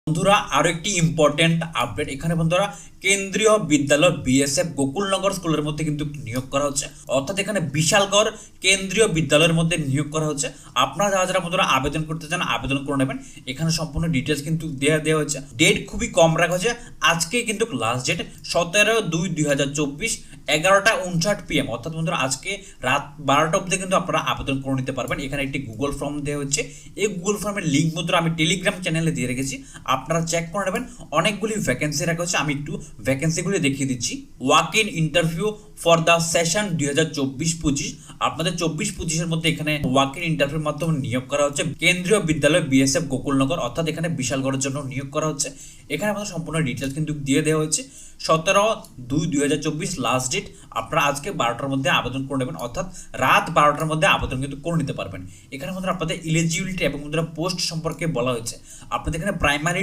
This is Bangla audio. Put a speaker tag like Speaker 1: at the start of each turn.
Speaker 1: বন্ধুরা আরো একটি ইম্পর্টেন্ট আপডেট এখানে বন্ধুরা কেন্দ্রীয় বিদ্যালয় বিএসএফ গোকুলনগর স্কুলের মধ্যে কিন্তু নিয়োগ করা হচ্ছে, অর্থাৎ এখানে বিশালগড় কেন্দ্রীয় বিদ্যালয়ের মধ্যে নিয়োগ করা হচ্ছে। আপনারা যারা যারা বন্ধুরা আবেদন করতে চান আবেদন করে নেবেন। এখানে সম্পূর্ণ ডিটেলস কিন্তু দেওয়া হচ্ছে। ডেট খুবই কম রাখা হয়েছে, আজকে কিন্তু লাস্ট ডেট 17/2/2024 11:59 PM, অর্থাৎ বন্ধুরা আজকে রাত 12টা অবধি কিন্তু আপনারা আবেদন করে নিতে পারবেন। এখানে একটি গুগল ফর্ম দেওয়া হচ্ছে, এই গুগল ফর্মের লিঙ্ক বন্ধুরা আমি টেলিগ্রাম চ্যানেলে দিয়ে রেখেছি, আপনারা চেক করে নেবেন। অনেকগুলি ভ্যাকেন্সি রাখা হচ্ছে, আমি একটু ভ্যাকেন্সিগুলি দেখিয়ে দিচ্ছি। Walk in interview for the session 2024-25, আপনাদের 24-25-এর মধ্যে এখানে ওয়াক ইন ইন্টারভিউর মাধ্যমে নিয়োগ করা হচ্ছে। কেন্দ্রীয় বিদ্যালয় বিএসএফ গোকুলনগর, অর্থাৎ এখানে বিশালগড়ের জন্য নিয়োগ করা হচ্ছে। এখানে আমাদের সম্পূর্ণ ডিটেলস কিন্তু দিয়ে দেওয়া হয়েছে। 17/2/2024 লাস্ট ডেট, আপনারা আজকে 12টার মধ্যে আবেদন করে নেবেন, অর্থাৎ রাত 12টার মধ্যে আবেদন কিন্তু করে নিতে পারবেন। এখানে আমাদের আপনাদের এলিজিবিলিটি এবং পোস্ট সম্পর্কে বলা হয়েছে। আপনাদের এখানে প্রাইমারি